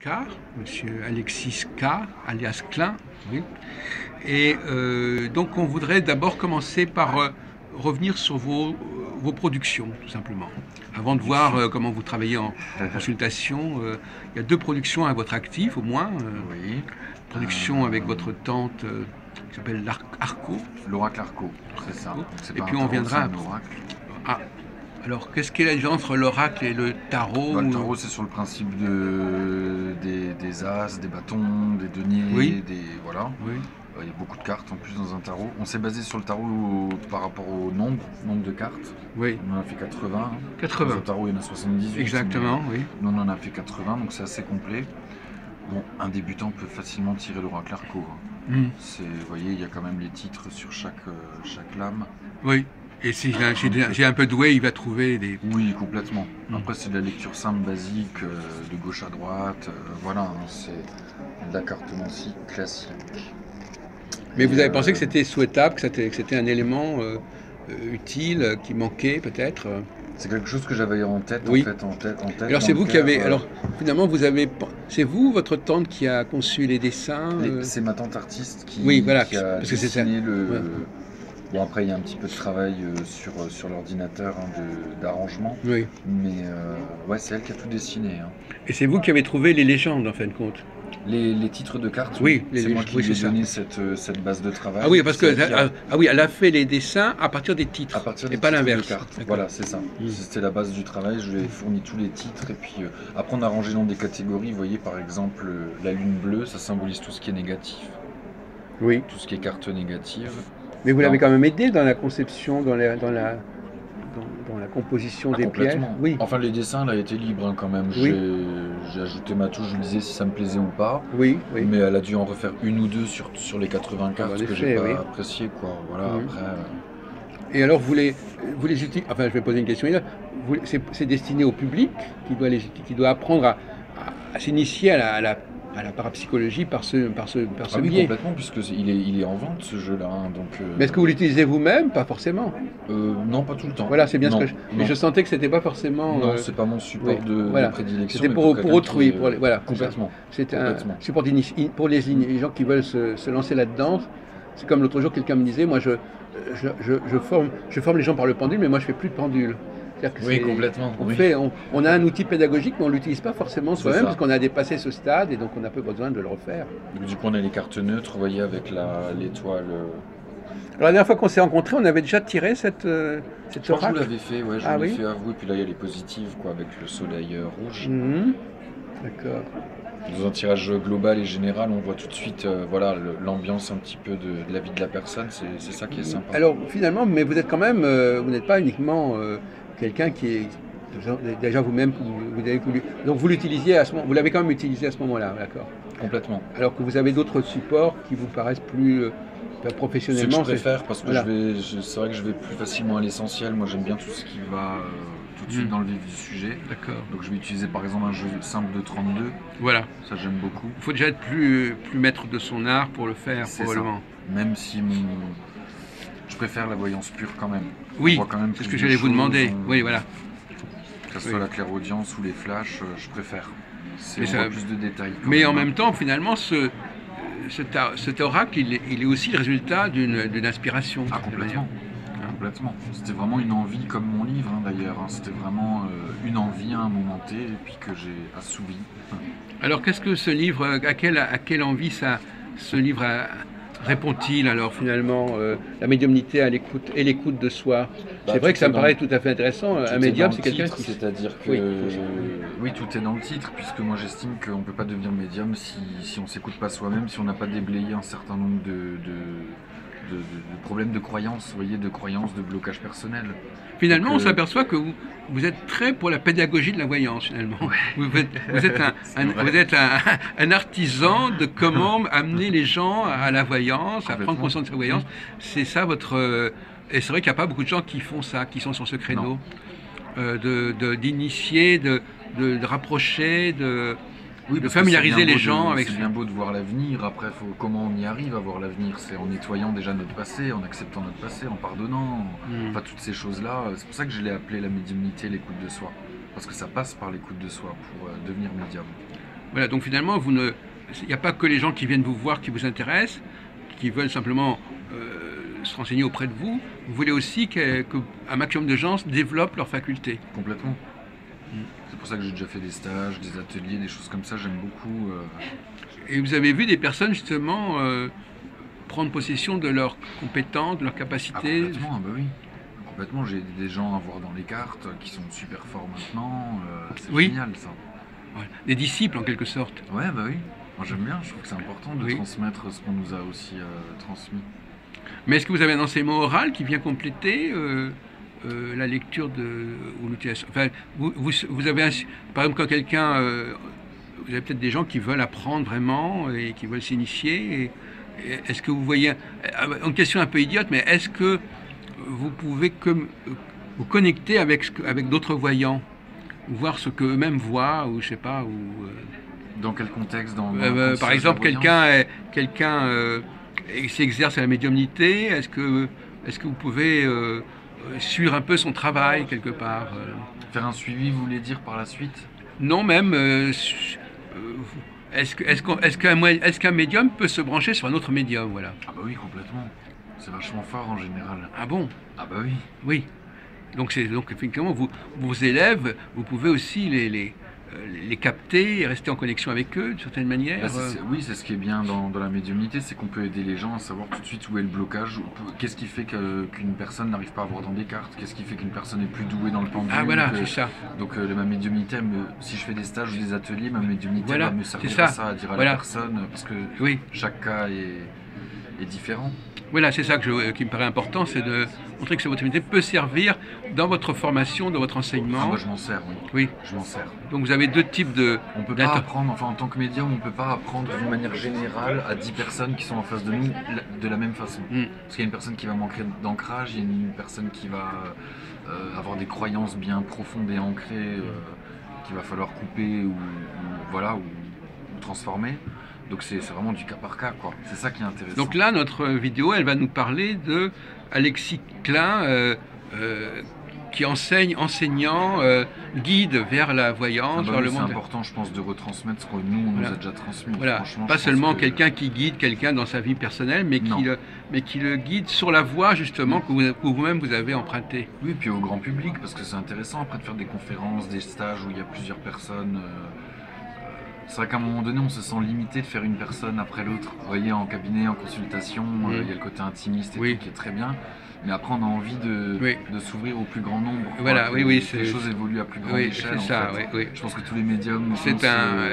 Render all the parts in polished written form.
K, monsieur Alexis K, alias Klein. Oui. Et donc on voudrait d'abord commencer par revenir sur vos productions, tout simplement. Avant de voir comment vous travaillez en consultation, il y a 2 productions à votre actif, au moins. Oui. Production avec votre tante qui s'appelle Arco. L'oracle Arco, c'est ça. Et puis on viendra à l'oracle. Ah, alors qu'est-ce qu'est la différence entre l'oracle et le tarot? Bah, le tarot, c'est sur le principe des as, des bâtons, des deniers, oui. voilà. Oui. Il y a beaucoup de cartes en plus dans un tarot. On s'est basé sur le tarot par rapport au nombre de cartes. Oui. On en a fait 80. 80. Dans un tarot, il y en a 78. Exactement, oui. Nous, on en a fait 80, donc c'est assez complet. Bon, un débutant peut facilement tirer l'oracle Arco. Vous voyez, il y a quand même les titres sur chaque lame. Oui. Et si j'ai un peu doué, il va trouver des... Oui, complètement. Après, c'est de la lecture simple, basique, de gauche à droite. Voilà, hein, c'est de la cartomancie classique. Mais vous avez pensé que c'était souhaitable, que c'était un élément utile, qui manquait peut-être? C'est quelque chose que j'avais en tête, oui. en tête. Alors c'est vous qui avez... Alors finalement, c'est vous, votre tante, qui a conçu les dessins C'est ma tante artiste qui, oui, voilà, qui a parce que dessiné le... Ouais. Bon, après, il y a un petit peu de travail sur l'ordinateur d'arrangement. Oui. Mais ouais, c'est elle qui a tout dessiné. Hein. Et c'est vous qui avez trouvé les légendes, en fin de compte? Les titres de cartes, oui, c'est moi qui lui ai donné cette base de travail. Ah oui, parce que oui, elle a fait les dessins à partir des titres, à partir des et pas l'inverse. Voilà, c'est ça. C'était la base du travail, je lui ai fourni tous les titres, et puis après on a rangé dans des catégories. Vous voyez, par exemple, la lune bleue, ça symbolise tout ce qui est négatif. Oui. Tout ce qui est cartes négatives. Mais vous l'avez quand même aidé dans la conception, dans la composition des pièces. Oui. Enfin, les dessins, elle a été libre hein, quand même. Oui. J'ai ajouté ma touche, je lui disais si ça me plaisait ou pas. Oui, oui. Mais elle a dû en refaire une ou deux sur les 80 cartes que j'ai pas apprécié, quoi. Voilà, après... Et alors, vous les utilisez... Enfin, je vais poser une question. C'est destiné au public qui doit apprendre à s'initier à la parapsychologie par ce oui, biais. Complètement, puisqu'il est en vente ce jeu-là. Hein, mais est-ce que vous l'utilisez vous-même? Pas forcément. Non, pas tout le temps. Voilà, c'est bien ce que mais je sentais que c'était pas forcément... Non, c'est pas mon support de prédilection. C'était pour autrui. Voilà, complètement. C'est un support pour les gens qui veulent se lancer là-dedans. C'est comme l'autre jour, quelqu'un me disait, moi je forme les gens par le pendule, mais moi je fais plus de pendule. Oui, complètement. On a un outil pédagogique, mais on ne l'utilise pas forcément soi-même, parce qu'on a dépassé ce stade, et donc on n'a pas besoin de le refaire. Du coup, on a les cartes neutres, vous voyez, avec l'étoile. Alors, la dernière fois qu'on s'est rencontrés, on avait déjà tiré cette oracle. Je vous l'avais fait, ouais, je vous l'ai fait à vous, et puis là, il y a les positives, quoi, avec le soleil rouge. D'accord. Dans un tirage global et général, on voit tout de suite voilà, l'ambiance un petit peu de la vie de la personne, c'est ça qui est sympa. Alors, finalement, mais vous êtes quand même, vous n'êtes pas uniquement... quelqu'un qui est déjà vous-même, donc vous l'utilisiez vous l'avez quand même utilisé à ce moment-là, d'accord? Complètement. Alors que vous avez d'autres supports qui vous paraissent plus professionnellement. Ce que je préfère parce que c'est vrai que je vais plus facilement à l'essentiel. Moi, j'aime bien tout ce qui va tout de suite dans le vif du sujet. D'accord. Donc, je vais utiliser par exemple un jeu simple de 32. Voilà. Ça, j'aime beaucoup. Il faut déjà être plus maître de son art pour le faire, probablement. Ça. Même si je préfère la voyance pure quand même. Oui, c'est ce que j'allais vous demander. Oui, voilà. Que ce soit la clairaudience ou les flashs, je préfère. C'est plus de détails. Mais en même temps, finalement, cet oracle, il est aussi le résultat d'une inspiration. Ah, complètement. Complètement. C'était vraiment une envie, comme mon livre d'ailleurs. C'était vraiment une envie à un moment T, et puis que j'ai assouvi. Alors, qu'est-ce que ce livre, à quelle envie ce livre répond-il alors finalement la médiumnité à l'écoute de soi? C'est vrai que ça me paraît tout à fait intéressant. Un médium, c'est quelqu'un qui... C'est-à-dire que... Oui, tout est dans le titre, puisque moi j'estime qu'on ne peut pas devenir médium si on ne s'écoute pas soi-même, si on n'a pas déblayé un certain nombre de problèmes de croyances, vous voyez, de croyances, de blocage personnel. Finalement, on s'aperçoit que vous êtes très pour la pédagogie de la voyance, finalement. Ouais. Vous êtes un artisan de comment amener les gens à la voyance, à prendre conscience de sa voyance. C'est ça votre... Et c'est vrai qu'il n'y a pas beaucoup de gens qui font ça, qui sont sur ce créneau, d'initier, de rapprocher, de familiariser les gens avec... C'est bien beau de voir l'avenir, après comment on y arrive à voir l'avenir, c'est en nettoyant déjà notre passé, en acceptant notre passé, en pardonnant, enfin toutes ces choses-là. C'est pour ça que je l'ai appelé la médiumnité, l'écoute de soi, parce que ça passe par l'écoute de soi pour devenir médium. Voilà, donc finalement, il n'y a pas que les gens qui viennent vous voir qui vous intéressent, qui veulent simplement se renseigner auprès de vous. Vous voulez aussi qu'un maximum de gens développent leurs facultés. Complètement. C'est pour ça que j'ai déjà fait des stages, des ateliers, des choses comme ça, j'aime beaucoup. Et vous avez vu des personnes justement prendre possession de leurs compétences, de leurs capacités? Complètement, bah oui. Complètement, j'ai des gens à voir dans les cartes qui sont super forts maintenant, c'est génial ça. Ouais. Des disciples en quelque sorte. Ouais, bah oui. Moi j'aime bien, je trouve que c'est important de transmettre ce qu'on nous a aussi transmis. Mais est-ce que vous avez un enseignement oral qui vient compléter la lecture ou l'utilisation? Enfin, vous avez par exemple quand quelqu'un, vous avez peut-être des gens qui veulent apprendre vraiment et qui veulent s'initier. Est-ce que vous voyez, une question un peu idiote, mais est-ce que vous pouvez vous connecter avec d'autres voyants, voir ce qu'eux-mêmes voient, ou je sais pas, dans quel contexte, par exemple, quelqu'un s'exerce à la médiumnité. Est-ce que vous pouvez suivre un peu son travail quelque part? Faire un suivi, vous voulez dire par la suite? Non, même. Est-ce qu'un médium peut se brancher sur un autre médium, voilà? Ah bah oui, complètement. C'est vachement fort en général. Ah bon? Ah bah oui. Oui. Donc effectivement, vos élèves, vous pouvez aussi les capter et rester en connexion avec eux d'une certaine manière. Bah oui, c'est ce qui est bien dans la médiumnité, c'est qu'on peut aider les gens à savoir tout de suite où est le blocage, qu'est-ce qui fait qu'une personne n'arrive pas à voir dans des cartes, qu'est-ce qui fait qu'une personne est plus douée dans le pendule. Ah voilà, c'est ça. Donc ma médiumnité, si je fais des stages ou des ateliers, ma médiumnité va me servir ça. à ça, à dire à la personne, parce que chaque cas est différent. Voilà, c'est ça qui me paraît important, c'est de montrer que votre médiumnité peut servir dans votre formation, dans votre enseignement. Ah, moi je m'en sers, oui. Je m'en sers. Donc vous avez deux types de... On peut pas apprendre, enfin en tant que médium, on peut pas apprendre d'une manière générale à 10 personnes qui sont en face de nous de la même façon. Parce qu'il y a une personne qui va manquer d'ancrage, il y a une personne qui va avoir des croyances bien profondes et ancrées qu'il va falloir couper ou transformer. Donc c'est vraiment du cas par cas, quoi. C'est ça qui est intéressant. Donc là, notre vidéo, elle va nous parler de Alexis Klein, qui enseignant, guide vers la voyance, vers le monde. C'est important, je pense, de retransmettre ce que nous, on nous a déjà transmis. Voilà. Pas seulement quelqu'un qui guide quelqu'un dans sa vie personnelle, mais qui le guide sur la voie, justement, que vous-même vous avez empruntée. Oui, puis au grand public, parce que c'est intéressant après de faire des conférences, des stages où il y a plusieurs personnes. C'est vrai qu'à un moment donné, on se sent limité de faire une personne après l'autre. Vous voyez, en cabinet, en consultation, il y a le côté intimiste et tout qui est très bien. Mais après, on a envie de s'ouvrir au plus grand nombre. Voilà, les choses évoluent à plus grande échelle. C'est ça, Je pense que tous les médiums...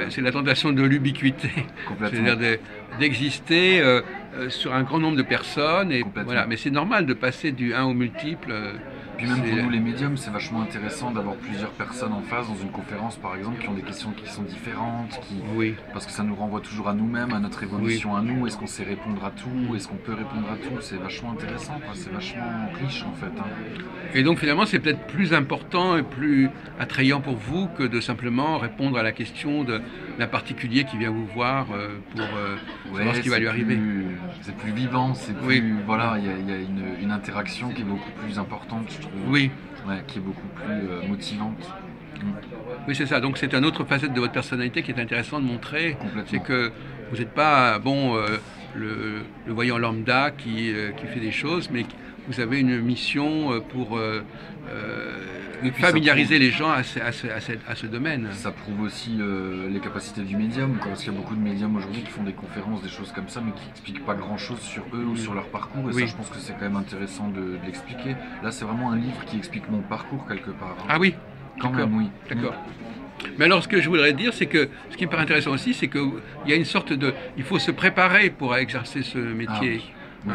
C'est la tentation de l'ubiquité. C'est-à-dire d'exister sur un grand nombre de personnes. Voilà. Mais c'est normal de passer du 1 au multiple. Puis même pour nous les médiums, c'est vachement intéressant d'avoir plusieurs personnes en face dans une conférence par exemple qui ont des questions qui sont différentes, parce que ça nous renvoie toujours à nous-mêmes, à notre évolution à nous. Est-ce qu'on sait répondre à tout? Est-ce qu'on peut répondre à tout? C'est vachement intéressant, c'est vachement riche en fait. Et donc finalement c'est peut-être plus important et plus attrayant pour vous que de simplement répondre à la question d'un particulier qui vient vous voir pour savoir ce qui va lui arriver. C'est plus vivant, c'est plus... Voilà, il y a une interaction qui est beaucoup plus importante, je trouve. Oui. Qui est beaucoup plus motivante. Oui, c'est ça. Donc c'est une autre facette de votre personnalité qui est intéressant de montrer. C'est que vous n'êtes pas le voyant lambda qui fait des choses, mais vous avez une mission pour familiariser les gens à ce domaine. Ça prouve aussi les capacités du médium, parce qu'il y a beaucoup de médiums aujourd'hui qui font des conférences, des choses comme ça, mais qui n'expliquent pas grand-chose sur eux ou sur leur parcours. Et ça, je pense que c'est quand même intéressant de l'expliquer. Là, c'est vraiment un livre qui explique mon parcours quelque part. Ah oui. Quand même, oui. D'accord. Mais alors, ce que je voudrais dire, c'est que ce qui me paraît intéressant aussi, c'est qu'il y a une sorte de... Il faut se préparer pour exercer ce métier.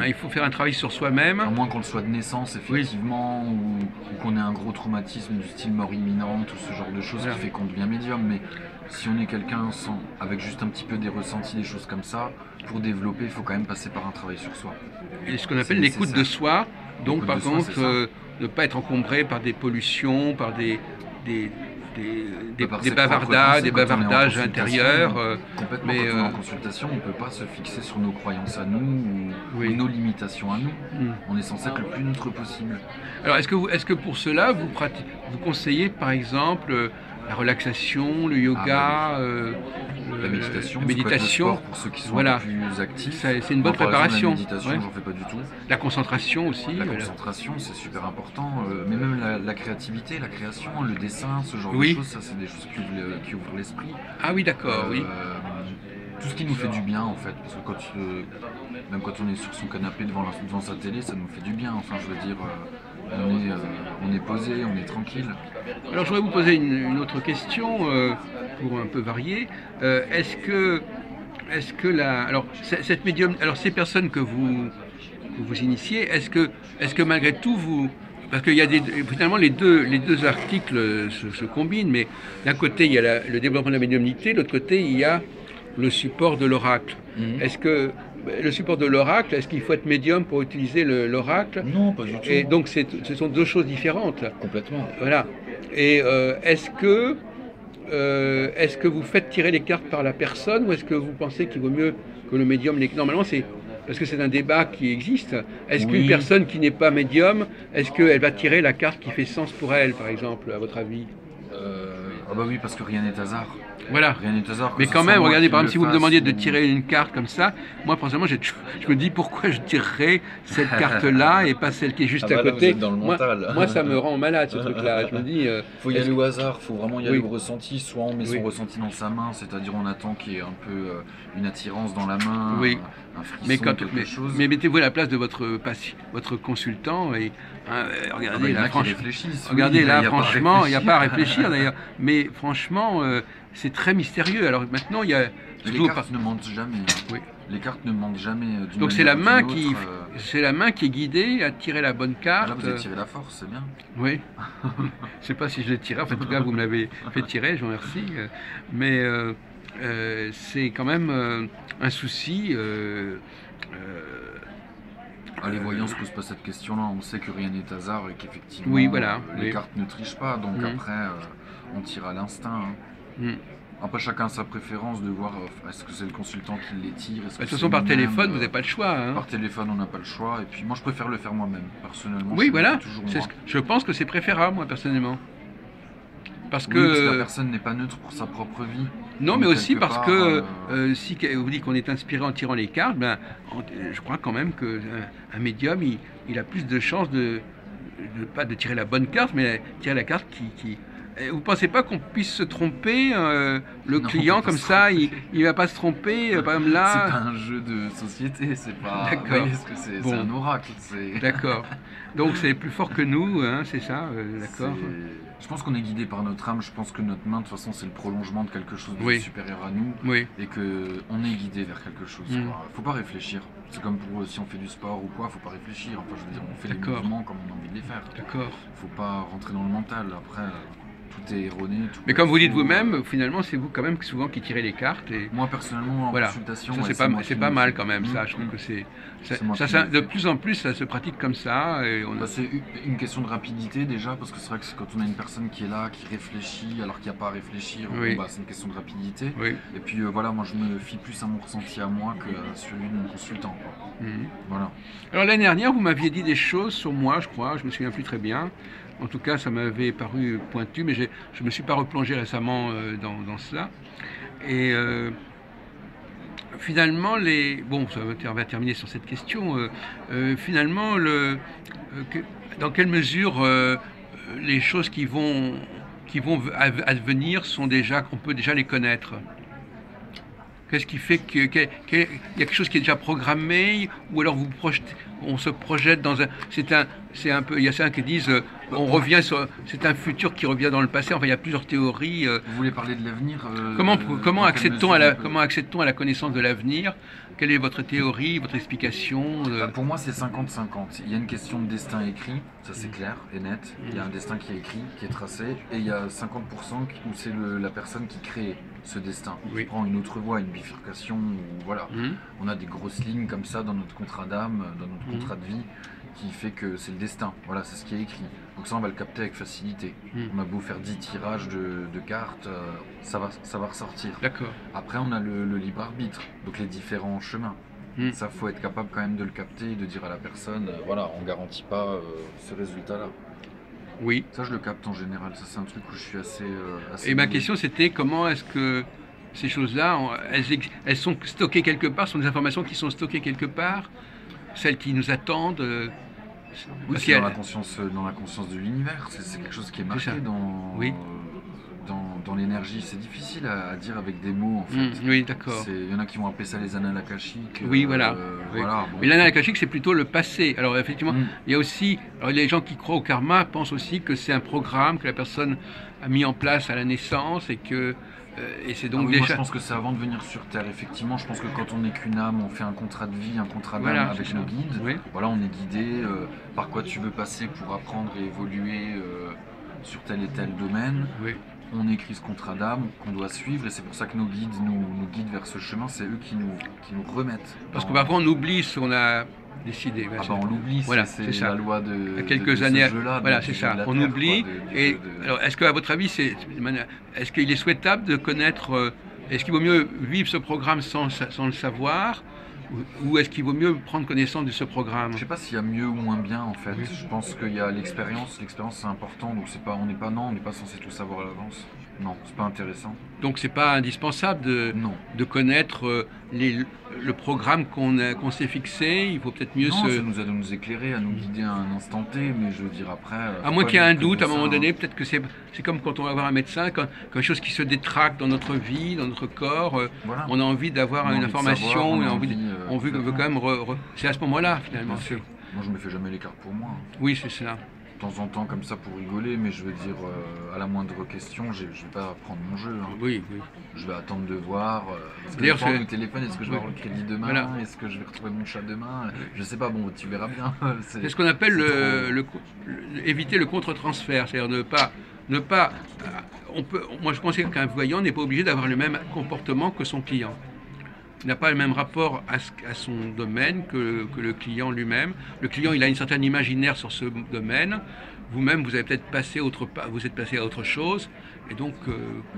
Il faut faire un travail sur soi-même. À moins qu'on le soit de naissance, effectivement, ou qu'on ait un gros traumatisme du style mort imminente ou ce genre de choses qui fait qu'on devient médium. Mais si on est quelqu'un avec juste un petit peu des ressentis, des choses comme ça, pour développer, il faut quand même passer par un travail sur soi. Et ce qu'on appelle l'écoute de soi. Donc, par contre, ne pas être encombré par des pollutions, par des bavardages intérieurs. Complètement, quand on est en consultation, on ne peut pas se fixer sur nos croyances à nous ou nos limitations à nous. On est censé être le plus neutre possible. Alors, est-ce que pour cela, vous conseillez, par exemple, la relaxation, le Ah bah yoga, la méditation, la ça peut être le méditation. sport pour ceux qui sont Voilà. un peu plus actifs. C'est une bonne Moi, par exemple, préparation. la méditation, Ouais. j'en fais pas du tout. La concentration aussi. La Voilà. concentration, c'est super important. Mais même la créativité, la création, le dessin, ce genre de Oui. choses, ça c'est des choses qui ouvrent l'esprit. Ah oui, d'accord, oui. Tout ce qui nous fait du bien en fait, parce que même quand on est sur son canapé devant sa télé, ça nous fait du bien. Enfin, je veux dire, on est posé, on est tranquille. Alors, je voudrais vous poser une autre question pour un peu varier. Est-ce que alors cette médium, alors ces personnes que vous initiez, est-ce que malgré tout parce qu'il y a finalement les deux articles se combinent, mais d'un côté il y a le développement de la médiumnité, de l'autre côté il y a le support de l'oracle. Est-ce que le support de l'oracle, est-ce qu'il faut être médium pour utiliser l'oracle? Non, pas du tout. Et donc ce sont deux choses différentes. Complètement. Voilà. Et est-ce que vous faites tirer les cartes par la personne ou est-ce que vous pensez qu'il vaut mieux que le médium les... Normalement, c'est parce que c'est un débat qui existe. Est-ce Oui. qu'une personne qui n'est pas médium, est-ce qu'elle va tirer la carte qui fait sens pour elle, par exemple, à votre avis? Ah bah oui, parce que rien n'est hasard. Voilà. Rien n'est hasard. Mais que quand ce soit même, moi regardez, qui par le exemple, si vous me fasse demandiez de ou- tirer une carte comme ça, moi, personnellement, je me dis pourquoi je tirerais cette carte-là et pas celle qui est juste Ah bah à là, vous côté. êtes dans le mental. Moi, ça me rend malade, ce truc-là. Je me dis... Faut y aller au hasard, faut vraiment y aller Oui. au ressenti. Soit on met Oui. son ressenti dans sa main, c'est-à-dire on attend qu'il y ait un peu une attirance dans la main, Oui. un frisson, Mais, quelque chose. mais mettez-vous à la place de votre consultant et Ah bah, regardez il y en là, a qui réfléchissent. Oui, regardez il y là, a pas à franchement, il n'y a pas à réfléchir. réfléchir d'ailleurs. Mais franchement, c'est très mystérieux. Alors maintenant, il y a Mais surtout les cartes ne mentent jamais. Oui. Les cartes ne mentent jamais. D'une Donc c'est la manière main ou d'une qui, autre, c'est la main qui est guidée à tirer la bonne Là, carte. vous avez tiré la force, c'est bien. Oui. Je sais pas si je l'ai tiré. Enfin, en tout cas, vous me l'avez fait tirer. Je vous remercie. Mais c'est quand même un souci. Les voyants ne se posent pas cette question-là. On sait que rien n'est hasard et qu'effectivement, Oui, voilà, les oui. cartes ne trichent pas. Donc Mhm. après, on tire à l'instinct. Hein. Mm. Après, chacun a sa préférence de voir est-ce que c'est le consultant qui les tire. De toute façon, par téléphone, vous n'avez pas le choix. Hein. Par téléphone, on n'a pas le choix. Et puis, moi, je préfère le faire moi-même, personnellement. Oui, je voilà. le fais toujours moi. Je pense que c'est préférable, moi, personnellement. Parce Oui, parce que la que... personne n'est pas neutre pour sa propre vie. Non, Donc, mais aussi quelque parce part, que si vous dites qu'on est inspiré en tirant les cartes, ben, je crois quand même qu'un médium, il a plus de chances pas de tirer la bonne carte, mais tirer la carte qui... Vous ne pensez pas qu'on puisse se tromper le Non, client on peut comme se ça, tromper. il ne va pas se tromper, par exemple C'est là... pas un jeu de société, c'est pas. D'accord. Vous voyez ce que c'est Bon. C'est un oracle. C'est. D'accord. Donc c'est plus fort que nous, hein, c'est ça, d'accord. Je pense qu'on est guidé par notre âme. Je pense que notre main, de toute façon, c'est le prolongement de quelque chose de Oui. supérieur à nous. Oui. Et qu'on est guidé vers quelque chose. Mm. Quoi. Faut pas réfléchir. C'est comme pour si on fait du sport ou quoi, faut pas réfléchir. Enfin, je veux dire, on fait les D'accord. mouvements comme on a envie de les faire. D'accord. Faut pas rentrer dans le mental. Après, tout est erroné. Tout Mais est comme vous dites faux. vous-même, finalement, c'est vous quand même souvent qui tirez les cartes. Et Moi, personnellement, en voilà. consultation, Ça, ouais, c'est moi c'est qui pas le mal fais. quand même, ça. Mm, Je trouve mm. que C'est moi qui ça, le de fais. plus en plus, ça se pratique comme ça. Et Bah, c'est une question de rapidité déjà, parce que c'est vrai que quand on a une personne qui est là, qui réfléchit, alors qu'il n'y a pas à réfléchir, Oui. bon, bah, c'est une question de rapidité. Oui. Et puis voilà, moi je me fie plus à mon ressenti à moi que à celui de mon consultant. Quoi. Mhm. Voilà. Alors l'année dernière, vous m'aviez dit des choses sur moi, je crois, je me souviens plus très bien. En tout cas, ça m'avait paru pointu, mais je ne me suis pas replongé récemment dans cela. Et finalement, bon, on va terminer sur cette question. Finalement, dans quelle mesure les choses qui vont advenir sont déjà, qu'on peut déjà les connaître? Qu'est-ce qui fait qu'il y a quelque chose qui est déjà programmé, ou alors on se projette dans c'est un peu, il y a certains qui disent, c'est un futur qui revient dans le passé. Enfin, il y a plusieurs théories. Vous voulez parler de l'avenir Comment dans quelle accède-t-on mesure on peut- comment accède-t-on à la connaissance de l'avenir? Quelle est votre théorie, votre explication? Pour moi, c'est 50-50. Il y a une question de destin écrit, ça c'est clair et net. Il y a un destin qui est écrit, qui est tracé, et il y a 50% où c'est la personne qui crée ce destin. Oui. Qui prend une autre voie, une bifurcation, ou voilà. Mhm. On a des grosses lignes comme ça dans notre contrat d'âme, dans notre Mhm. contrat de vie, qui fait que c'est le destin. Voilà, c'est ce qui est écrit. Donc ça, on va le capter avec facilité. Mhm. On a beau faire 10 tirages de cartes, ça va ressortir. D'accord. Après, on a le libre arbitre, donc les différents chemins. Mhm. Ça, faut être capable quand même de le capter, de dire à la personne, voilà, on garantit pas ce résultat-là. Oui. Ça, je le capte en général. Ça, c'est un truc où je suis assez Et ma doué. question, c'était comment est-ce que ces choses-là, elles sont stockées quelque part, ce sont des informations qui sont stockées quelque part, celles qui nous attendent. Oui, Parce c'est qu'il y a- dans la conscience de l'univers. C'est quelque chose qui est c'est ça. marqué Oui. dans l'énergie. C'est difficile à dire avec des mots, en fait. Oui, d'accord. Il y en a qui vont appeler ça les annales akashiques. Oui, voilà. Oui. Voilà, bon. Mais l'annale akashique, c'est plutôt le passé. Alors effectivement, Mm. il y a aussi, alors les gens qui croient au karma pensent aussi que c'est un programme que la personne a mis en place à la naissance et que et c'est Ah donc oui, moi je déjà. pense que c'est avant de venir sur Terre, effectivement. Je pense que quand on n'est qu'une âme, on fait un contrat de vie, un contrat d'âme Voilà, avec c'est nos ça. guides. Oui. Voilà, on est guidé par quoi tu veux passer pour apprendre et évoluer sur tel et tel domaine. Oui. On écrit ce contrat d'âme qu'on doit suivre et c'est pour ça que nos guides nous guident vers ce chemin. C'est eux qui nous remettent. Parce que dans- parfois on oublie ce qu'on a décidé. Ah bah on l'oublie, Voilà, c'est c'est ça. la loi Il y a de quelques ce années, jeu-là, voilà, du c'est jeu ça. de la On Terre, oublie. quoi, du Et jeu de- alors, est-ce qu'à votre avis, est-ce qu'il est souhaitable de connaître, est-ce qu'il vaut mieux vivre ce programme sans le savoir, ou est-ce qu'il vaut mieux prendre connaissance de ce programme? Je sais pas s'il y a mieux ou moins bien en fait. Oui. Je pense qu'il y a l'expérience. L'expérience c'est important. Donc c'est pas, on n'est pas censé tout savoir à l'avance. Non, c'est pas intéressant. Donc c'est pas indispensable Non. de connaître le programme qu'on s'est fixé. Il faut peut-être mieux Non, se. ça nous aide à nous éclairer, à nous guider à un instant T, mais je veux dire après. À faut moins pas qu'il y ait un vivre que doute, de à un moment ça, donné, hein. peut-être que c'est comme quand on va voir un médecin, quand quelque chose qui se détraque dans notre vie, dans notre corps, Voilà. on a envie d'avoir On a une envie de information, savoir, on a on veut complètement. quand même. C'est à ce moment-là, finalement. Bien sûr. Moi je me fais jamais l'écart pour moi. Oui, c'est ça. De temps en temps comme ça pour rigoler, mais je veux dire à la moindre question, je vais pas prendre mon jeu. Hein. Oui, oui. Je vais attendre de voir. Est-ce que D'ailleurs, je vais c'est- au téléphone, est-ce que je vais Oui. avoir le crédit demain, Voilà. est-ce que je vais retrouver mon chat demain, je sais pas. Bon, tu verras bien. C'est ce qu'on appelle c'est trop- éviter le contre-transfert, c'est-à-dire ne pas. Moi, je considère qu'un voyant n'est pas obligé d'avoir le même comportement que son client. Il n'a pas le même rapport à son domaine que le client lui-même. Le client, il a une certaine imaginaire sur ce domaine. Vous-même, vous avez peut-être passé vous êtes passé à autre chose. Et donc,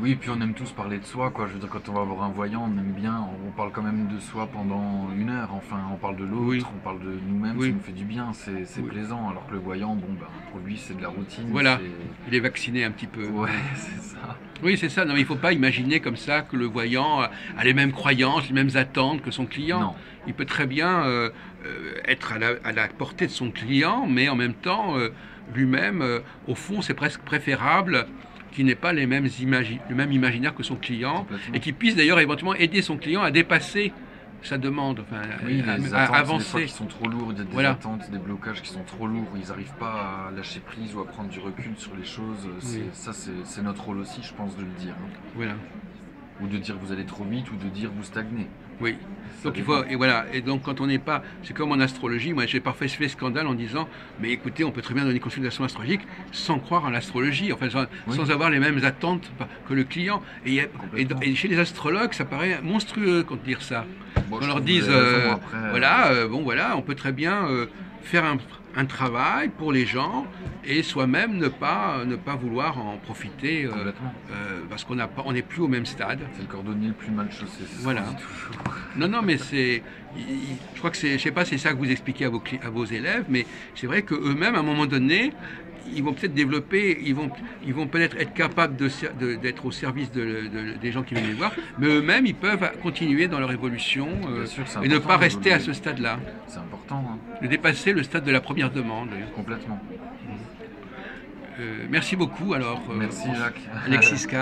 Oui, puis on aime tous parler de soi, quoi. Je veux dire, quand on va voir un voyant, on aime bien, on parle quand même de soi pendant 1 heure. Enfin, on parle de l'autre, Oui. on parle de nous-mêmes, Oui. ça nous fait du bien, c'est Oui. plaisant. Alors que le voyant, bon, ben, pour lui, c'est de la routine. voilà, c'est- il est vacciné un petit peu. Ouais, c'est ça. Oui, c'est ça. Non, mais il ne faut pas imaginer comme ça que le voyant a les mêmes croyances, les mêmes attentes que son client. Non. Il peut très bien être à la portée de son client, mais en même temps, lui-même, au fond, c'est presque préférable qu'il n'ait pas le même imaginaire que son client Complètement. et qu'il puisse d'ailleurs éventuellement aider son client à dépasser sa demande, enfin, Oui, à les attentes, des fois, avancer. qui sont trop lourdes, il y a des Voilà. attentes, des blocages qui sont trop lourds, où ils n'arrivent pas à lâcher prise ou à prendre du recul sur les choses. Oui. Ça, c'est notre rôle aussi, je pense, de le dire. Hein. Voilà. Ou de dire vous allez trop vite, ou de dire vous stagnez. Oui. Ça Donc il dépend. faut, et voilà, et donc quand on n'est pas, c'est comme en astrologie, moi j'ai parfois fait scandale en disant, mais écoutez, on peut très bien donner une consultation astrologique sans croire en l'astrologie, enfin Oui. sans avoir les mêmes attentes que le client. Complètement. Et chez les astrologues, ça paraît monstrueux quand dire ça. Bon, On je leur trouve dise, que vous avez raison, après, voilà, bon voilà, on peut très bien faire un travail pour les gens et soi-même ne pas vouloir en profiter complètement. parce on n'est plus au même stade. C'est le cordonnier le plus mal chaussé, c'est ce Voilà. qu'on dit toujours. Non, mais je crois que je sais pas, c'est ça que vous expliquez à vos élèves, mais c'est vrai qu'eux-mêmes, à un moment donné, ils vont peut-être développer, ils vont peut-être être capables d'être au service des gens qui viennent les voir, mais eux-mêmes, ils peuvent continuer dans leur évolution Bien sûr, c'est et ne important pas rester à d'évoluer. ce stade-là, C'est important, hein. de dépasser le stade de la première demande. Complètement. Merci beaucoup, alors, Merci Jacques. Alexis K.